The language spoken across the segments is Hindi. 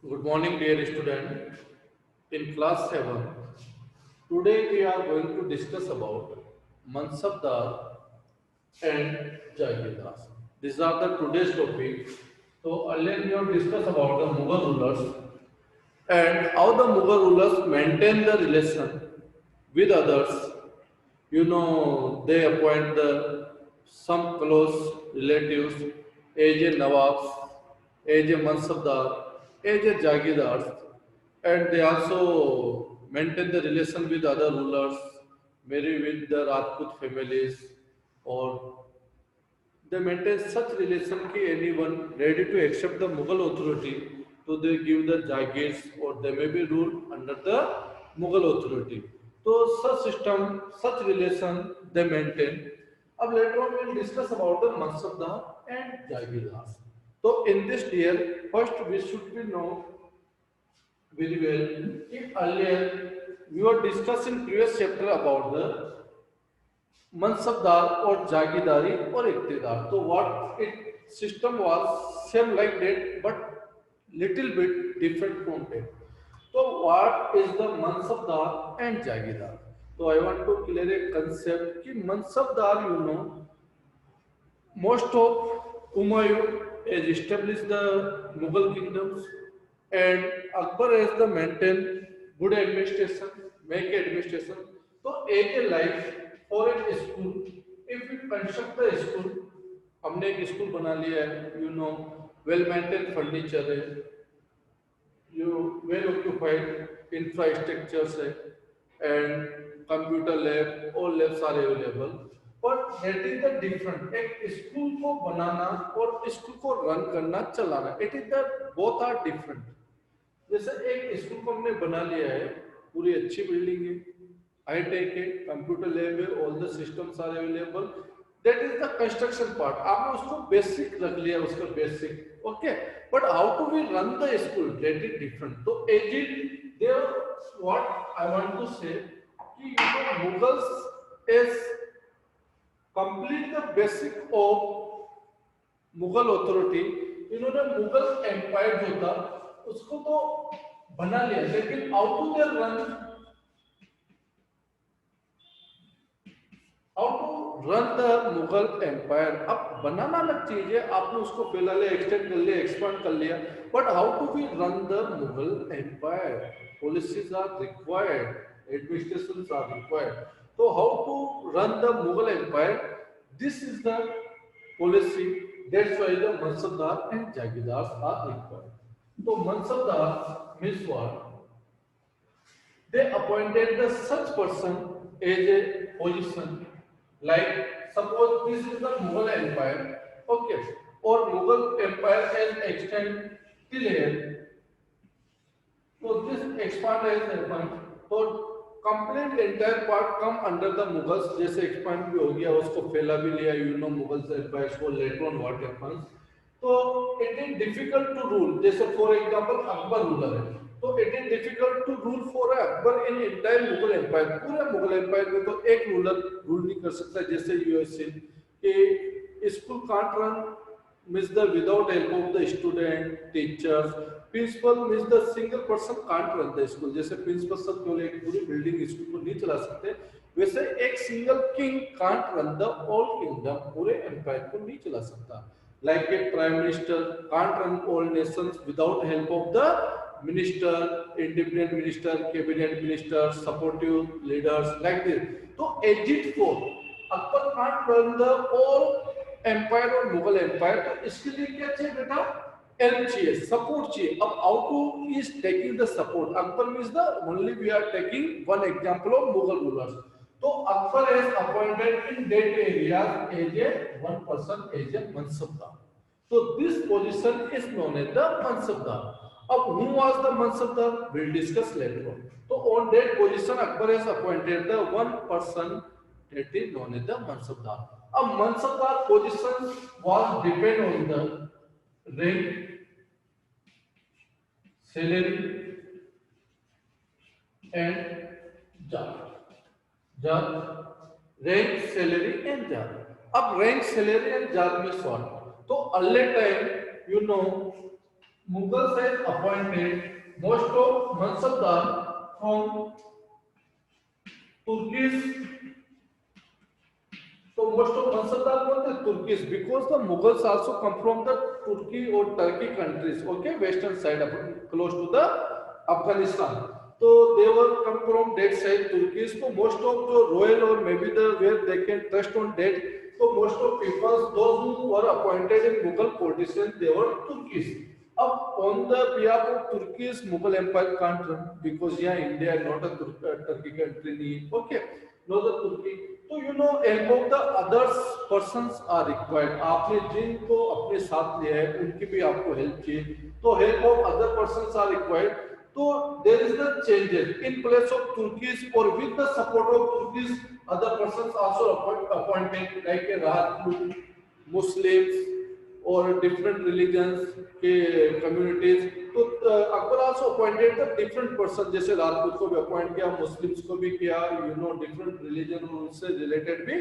Good morning, dear student. In class 7, today we are going to discuss about Mansabdar and Jagirdar. These are the today's topic. So earlier we have discussed about the Mughal rulers and how the Mughal rulers maintain the relation with others. They appoint some close relatives, as a Nawabs, as a Mansabdar, as a Jagirdars, and they also maintain the relation with other rulers, maybe with the Rajput families, or they maintain such relation कि anyone ready to accept the Mughal authority, so they give the Jagirs or they may be ruled under the Mughal authority. So such system, such relation they maintain. अब later on we'll discuss about the Mansabdar and Jagirdars. So in this year, first we should be know very well. If earlier we were discussing previous chapter about the mansabdar और जागीरदारी और इक्तेदार तो what it system was same like that but little bit different from that तो what is the mansabdar and jagirdar तो I want to clear a concept कि मनसबदार most of Humayun has established the Mughal kingdoms and Akbar has the maintain good administration, make administration. So as a life for a school, if we construct the school, हमने एक स्कूल बना लिया है, well maintained furniture है, well occupied infrastructures है, and computer lab, all labs are available. But that is the different एक स्कूल को बनाना और स्कूल को रन करना चलाना it is the both are different जैसे एक स्कूल को हमने बना लिया है पूरी अच्छी बिल्डिंग है हाईटेक है कंप्यूटर लैब है all the systems are available that is the construction part आपने उसको बेसिक रख लिया उसका basic okay but how to we run the school that is different तो as it there what I want to say कि Mughals is complete the basic of Mughal authority इन्होंने मुगल एम्पायर जो था उसको तो बना लिया लेकिन how to there run how to run the Mughal empire अब बनाना अलग चीज है आपने उसको फैला लिया एक्सटेंड कर लिया एक्सपांड कर लिया but how to we run the Mughal empire policies are required administrations are required so how to run the Mughal empire this is the policy that's why the Mansabdar and Jagirdars are required so Mansabdar means what they appointed the such person as a position like suppose this is the Mughal empire okay or Mughal empire has extended till here so this expand has happened so complete entire part come under the Mughals जैसे एक्सपांड भी हो गया उसको फैला भी लिया मुगल्स एम्पायर को लेटर ऑन व्हाट हैपेंस तो it is difficult to rule जैसे फॉर एग्जांपल अकबर रूलर है तो it is difficult to rule for Akbar in entire Mughal empire पूरे मुगल एम्पायर में तो एक रूलर रूल नहीं कर सकता जैसे यूएसए कि school can't run means the without help of the student teachers principal means the single person can't run the school जैसे प्रिंसिपल सब केवल एक पूरी बिल्डिंग स्कूल को नहीं चला सकते वैसे एक single king can't run the all kingdom पूरे एम्पायर को नहीं चला सकता like a prime minister can't run all nations without help of the minister independent minister cabinet minister supportive leaders like this तो as it for Akbar can't run the all empire और मुगल एम्पायर तो इसके लिए क्या चाहिए बेटा हेल्प चाहिए सपोर्ट चाहिए अब how to is taking the support Akbar means the only we are taking one example of Mughal rulers तो Akbar has appointed in that area as a one person as a mansabdar so this position is known as the mansabdar अब who was the mansabdar we'll discuss later on so on that position akbar has appointed the one person that is known as the mansabdar a mansabdar position was depend on the rank salary and jar rank salary and jar अब rank salary and jar में सॉल्व तो early time you know Mughals has appointed most of Mansabdar from Turkish. So most of Mansabdar were the Turkish because the Mughals also come from the Turkey or Turkey countries, okay, western side of close to the Afghanistan. So they were come from that side Turkish. So most of the royal or maybe the where they can trust on that. So most of people, those who were appointed in Mughal politicians, they were Turkish. Up on the behalf of Turkish, Mughal Empire can't run because yeah, India is not a Turkey country. Okay, not the Turkey. तो you know help of the others persons are required. आपने जिनको अपने साथ लिया है उनकी भी आपको हेल्प चाहिए, तो help of other persons are required. तो there is the changes in place of Turkis और with the support of Turkis other persons also appointed like Rajput, Muslims और डिफरेंट रिलीजन्स के कम्युनिटीज. तो Akbar also appointed the different person, जैसे राजपूत को भी अपॉइंट किया, मुस्लिम्स को भी किया, यू नो डिफरेंट रिलीजन उनसे रिलेटेड भी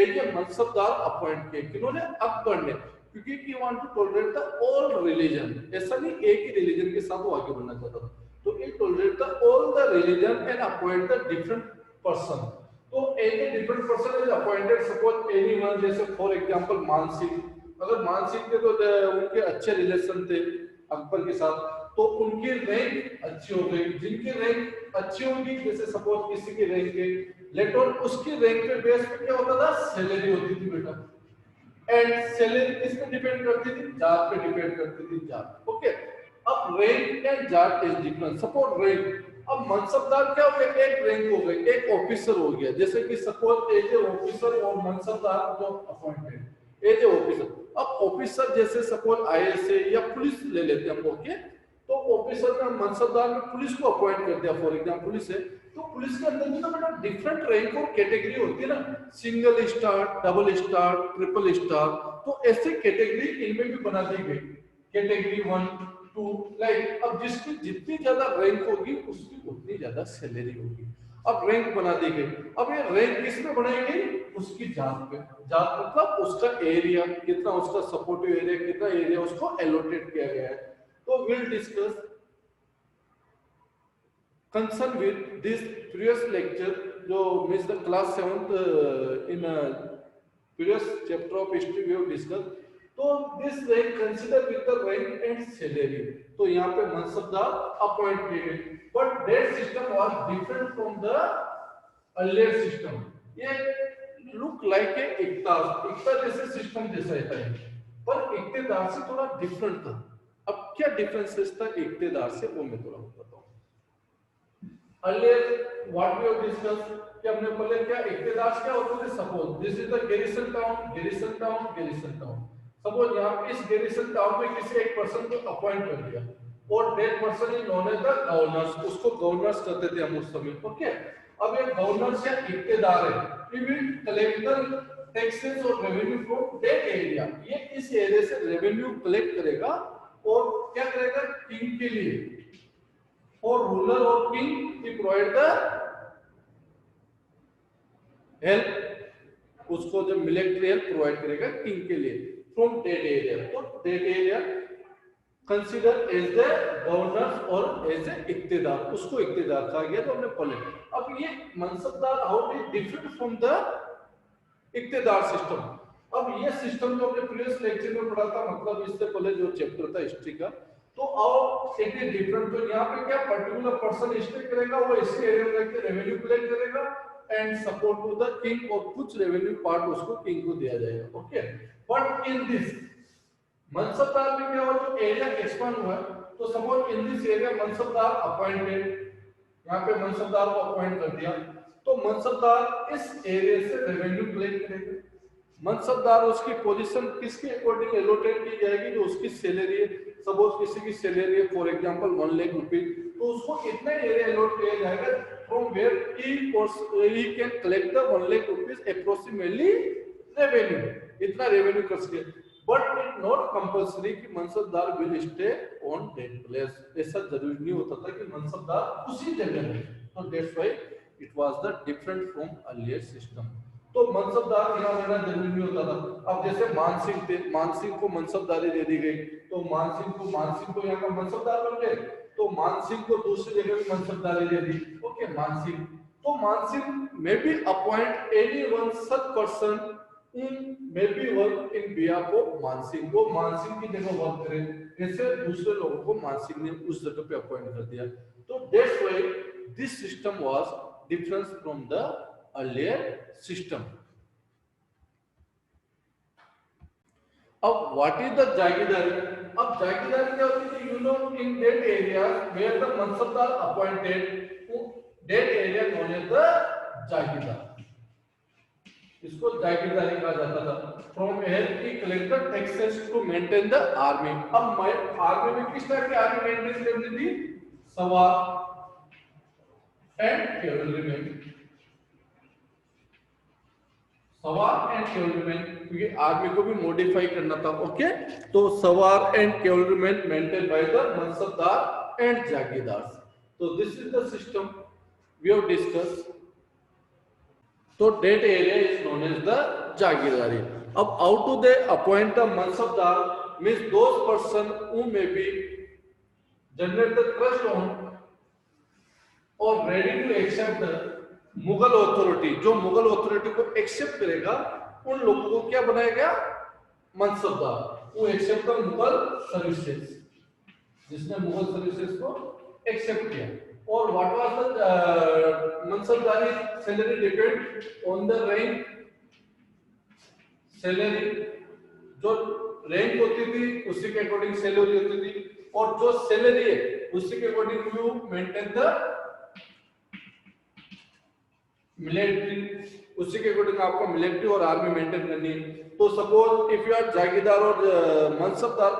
एज ए मनसबदार अपॉइंट किए. किन्होंने? अकबर ने, क्योंकि he want to tolerate the all religion. ऐसा नहीं एक ही रिलीजन के साथ वो आगे बढ़ना चाहता था, तो he tolerate the all the religion and appoint the different person. तो as a different person is appointed. Suppose anyone, जैसे फॉर एग्जांपल मानसिंह. अगर मानसिंह के तो उनके अच्छे रिलेशन थे अकबर के साथ, तो उनकी रैंक अच्छी हो गई. जिनकी रैंक अच्छी होगी, जैसे सपोज किसी की रैंक है, लेटर उसकी रैंक पे बेस पे क्या होता था? सैलरी होती थी बेटा. एंड सैलरी किस पे डिपेंड करती थी? जात पे डिपेंड करती थी. जात. ओके. अब रैंक एंड जात इज डिफरेंट. सपोज रैंक, अब मनसबदार क्या हो गया? एक रैंक हो गई, एक ऑफिसर हो गया. जैसे कि सपोज एज ए ऑफिसर और मनसबदार जो अपॉइंटेड एज ए ऑफिसर. अब ऑफिसर जैसे सपोज आईएएस या पुलिस ले लेते हैं हम. ओके, तो ऑफिसर का मनसबदार में पुलिस को अपॉइंट कर दिया, फॉर एग्जांपल पुलिस है, तो पुलिस के अंदर भी तो बेटा डिफरेंट रैंक और कैटेगरी होती है ना. Single star, double star, triple star. तो ऐसे कैटेगरी इनमें भी बना दी गई. Category 1 2 like. अब जिसकी जितनी ज्यादा रैंक होगी उसकी उतनी ज्यादा सैलरी होगी. अब रैंक बना दी गई. अब ये रैंक किस में बनाई गई? उसकी जात पे. जात मतलब उसका एरिया कितना, उसका सपोर्टिव एरिया कितना, एरिया उसको एलोटेट किया गया है. तो will discuss concern with this previous lecture, जो means the class 7th in previous chapter of history we have discuss. तो this rank consider with the rank and salary. तो यहाँ पे मनसबदार अपॉइंट किए गए, but that system was different from the earlier system. ये लुक लाइक ए इक्ता जैसे सिस्टम जैसा है, पर इक्तेदार से थोड़ा डिफरेंट था. अब क्या डिफरेंसेस था इक्तेदार से, वो मैं थोड़ा बताता हूँ. Earlier what we have discuss कि हमने पहले क्या इक्तेदार क्या होते थे. Suppose this is the garrison town, garrison town, garrison town. Suppose यहाँ पे इस गैरिसन टाउन में किसी एक पर्सन को अपॉइंट कर दिया और that person is known as the governors. उसको गवर्नर्स कहते थे हम उस समय. ओके. अब ये गवर्नर्स या इक्तेदार है, he will collect the taxes और रेवेन्यू फ्रॉम दैट एरिया. ये इस एरिया से रेवेन्यू कलेक्ट करेगा और क्या करेगा? किंग के लिए, फॉर रूलर और king he provide the help. उसको जब मिलिट्री हेल्प प्रोवाइड करेगा किंग के लिए फ्रॉम दैट एरिया. तो that area consider as the governors और एज ए इक्तेदार. उसको इक्तेदार कहा गया. तो हमने पढ़ा. अब ये मनसबदार how is different from the iqtedar system. अब ये सिस्टम जो हमने प्रीवियस लेक्चर में पढ़ा था, मतलब इससे पहले जो चैप्टर था हिस्ट्री का, तो अब इट इज डिफरेंट. तो यहाँ पे क्या पर्टिकुलर पर्सन हिस्ट्री करेगा, वो इसी एरिया में रहकर रेवेन्यू कलेक्ट करेगा and support to the king, और कुछ रेवेन्यू पार्ट उसको किंग को दिया जाएगा. Okay. But in this mansabdar में क्या हुआ? जो एरिया एक्सपांड हुआ, तो suppose in this area mansabdar appointed, यहाँ पे मनसबदार को अपॉइंट कर दिया, तो मनसबदार इस एरिया से रेवेन्यू कलेक्ट करेगा. मनसबदार उसकी पोजीशन किसके अकॉर्डिंग एलोटेट की जाएगी? जो उसकी सैलरी है. सपोज किसी की सैलरी है फॉर एग्जांपल 1 लाख रुपीस, तो उसको इतना एरिया अलॉट किया जाएगा from where he can collect the 1 lakh rupees approximately revenue. इतना रेवेन्यू कर सके. बट इट नॉट कंपल्सरी कि mansabdar will stay on that place. ऐसा जरूरी नहीं होता था कि मनसबदार उसी जगह रहे. तो that's why it was the different from earlier system. तो मनसबदार यहाँ रहना जरूरी नहीं होता था। अब जैसे मानसिंह थे, मानसिंह को मनसबदारी दे दी गई, तो मानसिंह को यहाँ का मनसबदार बन गए, तो मानसिंह को दूसरी जगह भी मनसबदारी दे दी। ओके, मानसिंह, तो Mansingh may be appoint any one such person in may be work in behalf of Mansingh, को मानसिंह की जगह वर्क करे, ऐसे दूसरे लोगों को मानसिंह ने उस जगह पे अपॉइंट कर दिया। तो that's why this system was difference from the earlier system. अब व्हाट इज द जागीरदारी? अब जागीरदारी क्या होती है? You know, in that area where the mansabdar appointed, that area known as the jagirdar, इसको जागीरदारी कहा जाता था। From here he collected taxes to maintain the army. अब आर्मी में किस टाइप की आर्मी मेंटेन करनी थी? सवार एंड कैवलरीमैन, सवार एंड कैवलरीमैन, क्योंकि आर्मी को भी मॉडिफाई करना था। ओके, तो सवार and cavalryman maintain by the mansabdar and jagirdar. तो this is the system we have discussed. तो that area is known as the Jagirdari. अब how do they appoint the Mansabdar? Means those person who may be generate the trust on or ready to accept the Mughal authority, जो मुगल अथॉरिटी को एक्सेप्ट करेगा, उन लोगों को क्या बनाया गया? मनसबदार, वो एक्सेप्ट द मुगल सर्विसेज, जिसने मुगल सर्विसेज को एक्सेप्ट किया। और what was the मनसबदारी salary depend on the rank, salary जो रैंक होती थी उसी के अकॉर्डिंग सैलरी होती थी, और जो सैलरी है उसी के according you maintain the military, उसी के अकॉर्डिंग आपको मिलिट्री और आर्मी मेंटेन करनी है। तो सपोज इफ यू आर जागीरदार और mansabdar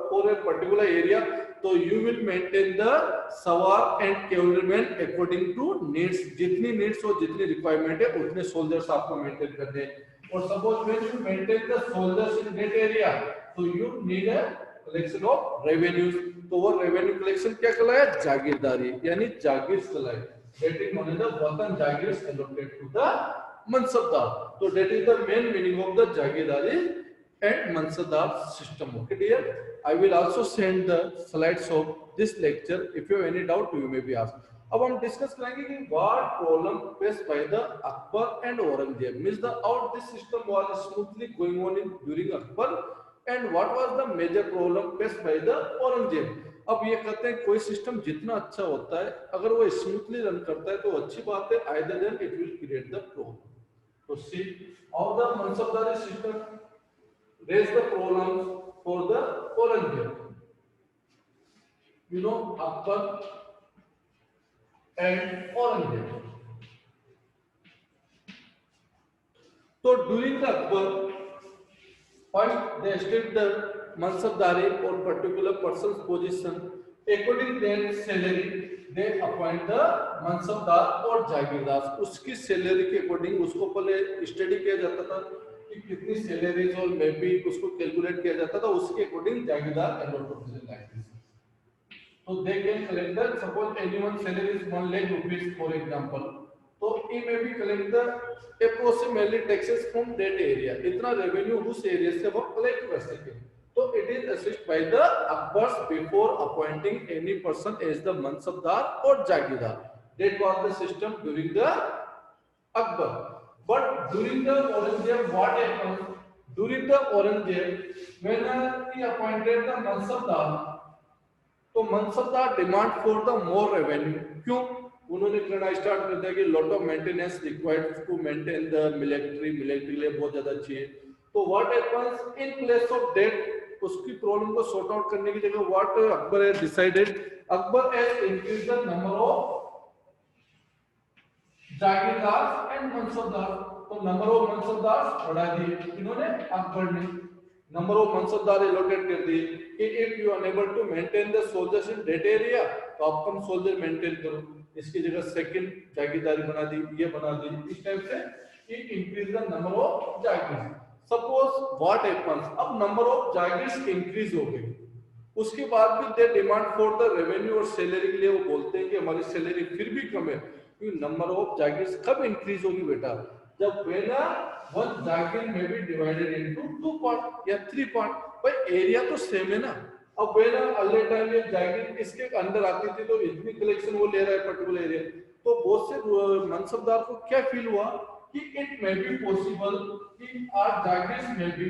for a particular area, तो यू विल मेंटेन द सवार एंड कैवलरीमैन अकॉर्डिंग टू नीड्स, जितनी नीड्स और जितनी रिक्वायरमेंट है उतने सोल्जर्स आपको मेंटेन करने हैं। और suppose when you maintain the soldiers in that area, तो you need a collection of revenues, तो वो रेवेन्यू कलेक्शन क्या कहलाया? जागीरदारी, यानी जागीर कहलाए। That is known as the वतन जागीर allocated to the मनसबदार। तो that is the main meaning of the जागीरदारी and Mansabdar system. Okay, dear. I will also send the slides of this lecture. If you have any doubt, you may be asked. अब हम डिस्कस करेंगे कि what problem faced by the Akbar and Aurangzeb, means the how this system was smoothly going on in during Akbar, and what was the major problem faced by the Aurangzeb. अब ये कहते हैं कोई सिस्टम जितना अच्छा होता है, अगर वो स्मूथली रन करता है तो अच्छी बात है, either then it will create the problem. So see how the Mansabdari system raise the problems for the Aurangzeb. You know, Akbar and Aurangzeb. So during the Akbar, first they established the Mansabdari or particular person's position according their salary, they appoint the Mansabdar or Jagirdar। उसकी सैलरी के अकॉर्डिंग उसको पहले स्टडी किया जाता था कि कितनी सैलरीज और मे बी उसको कैलकुलेट किया जाता था, उसके अकॉर्डिंग जागीरदार अलॉट होते थे लाइक दिस। तो they can collect the, suppose anyone salary is 1 lakh rupees for example, तो he may be collect the approximately taxes from that area, इतना रेवेन्यू उस एरिया से वो कलेक्ट कर सके। तो it is assessed by the Akbars before appointing any person as the Mansabdar or Jagirdar. That was the system during the Akbar. But during the Aurangzeb, what happened? During the Aurangzeb, when he appointed the Mansabdar, तो Mansabdar demand for the more revenue. क्यों? उन्होंने करना स्टार्ट कर दिया कि lot of maintenance required to maintain the military के लिए बहुत ज्यादा चाहिए। तो what happens in place of that, उसकी प्रॉब्लम को सॉर्ट आउट करने की जगह what Akbar has decided, Akbar has increase the number of jagirdar and mansabdar. तो नंबर ऑफ मनसबदार बढ़ा दिए इन्होंने, अकबर ने नंबर ऑफ मनसबदार एलोकेट कर दिए कि if you enable to maintain the soldiers in that area, तो आप कम सोल्जर मेंटेन करो, इसकी जगह सेकंड जागीरदारी बना दी, ये बना दी। इस टाइप से it increase the number of Jagir. Suppose what happens, अब नंबर ऑफ जागीर्स इंक्रीज हो गई, उसके बाद भी they demand for the revenue और सैलरी के लिए वो बोलते हैं कि हमारी सैलरी फिर भी कम है, क्योंकि नंबर ऑफ जागीर्स कब इंक्रीज होगी बेटा, जब when a one Jagir may be divided into two part या three part, भाई एरिया तो सेम है ना। अब when a अर्ली टाइम ये जागीर इसके अंदर आती थी तो इतनी कलेक्शन वो ले रहा है पर्टिकुलर एरिया, तो बहुत से मनसबदार को क्या फील हुआ कि इट मे बी पॉसिबल कि आर जागीर में be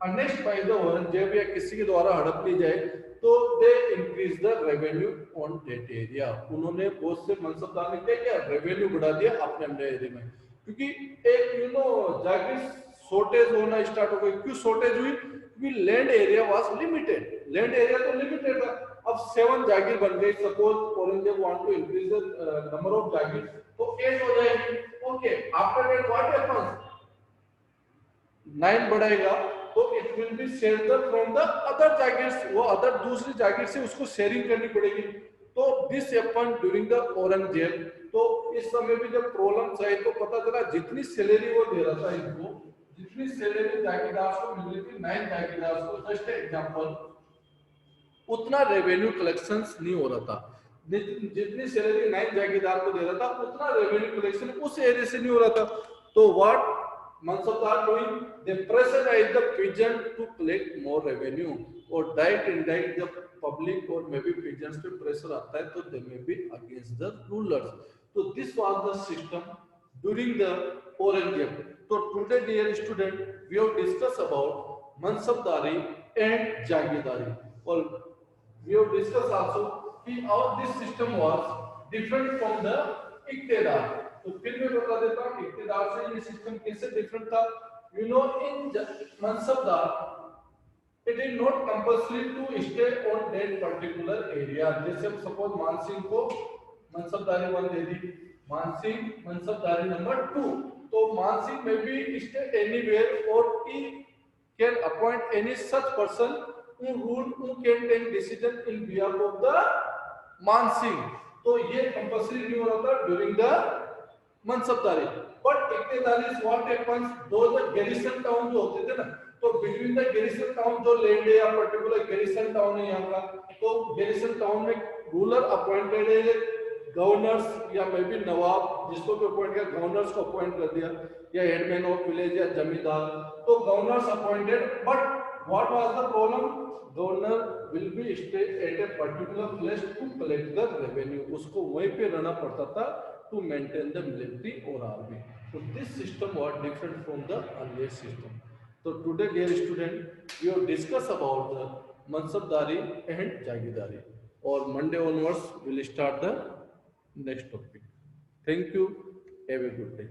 annexed by the one, जब या किसी के द्वारा हड़प ली जाए तो they increase the revenue on that area. उन्होंने बहुत से मनसबदार ने क्या किया, रेवेन्यू बढ़ा दिया अपने अपने एरिया में, क्योंकि एक जागीर शॉर्टेज होना स्टार्ट हो गई। क्यों शॉर्टेज हुई, क्योंकि land area was limited, land area तो लिमिटेड था। अब 7 जागीर बन गई, suppose Aurangzeb want to increase the number of jagir, तो 8 हो जाएगी। Okay, after that what happens, 9 बढ़ेगा तो it will be shared from the other jagirs, वो अदर दूसरी जागीर से उसको शेयरिंग करनी पड़ेगी। तो this happened during the Aurangzeb. तो इस समय भी जब प्रॉब्लम्स आई तो पता चला जितनी सैलरी वो दे रहा था इनको, जितनी सैलरी जागीरदार को मिल रही थी 9 जागीरदार को, जस्ट एग्जांपल, उतना रेवेन्यू कलेक्शंस नहीं हो रहा था। जितनी सैलरी 9 जागीरदार को दे रहा था उतना रेवेन्यू कलेक्शन उस एरिया से नहीं हो रहा था। तो what mansabdar doing, they pressurize the peasant to collect more revenue, और डायरेक्ट इनडायरेक्ट जब पब्लिक और मे बी peasants पे प्रेशर आता है तो they may be against the rulers। तो this was the system during the Aurangzeb। तो today dear student we have discussed about mansabdari and जागीरदारी, और we have discussed also कि how this system was different from the इक्तेदार। तो फिर मैं बता देता हूँ इक्तेदार से ये सिस्टम कैसे डिफरेंट था। You know in mansabdar it is not compulsory to stay on that particular area. जैसे सपोज मानसिंह को मनसबदारी 1 दे दी, मानसिंह मनसबदारी नंबर 2, तो मानसिंह में भी स्टे एनीवेयर और he can appoint any such person who rule, who can take decision in behalf of the Man Singh. तो ये कंपल्सरी नहीं हो रहा था during the mansabdari. But iqtedari is what happens, though the garrison town जो होते थे ना, तो बिटवीन द गैरिसन टाउन जो लैंड है या पर्टिकुलर गैरिसन टाउन है यहाँ का, तो गैरिसन टाउन में रूलर अपॉइंटेड है, गवर्नर्स या मे बी नवाब जिसको भी अपॉइंट किया, गवर्नर्स को अपॉइंट कर दिया, या हेडमैन ऑफ विलेज या जमींदार, तो governors appointed. But what was the problem, governor will be stay at a particular place to collect the revenue, उसको वहीं पे रहना पड़ता था टू मेंटेन द मिलिट्री और आर्मी। तो this system was different from the earlier system. तो today dear student we have discuss about the mansabdari and jagirdari, और Monday onwards we will start the next topic. Thank you. Have a good day.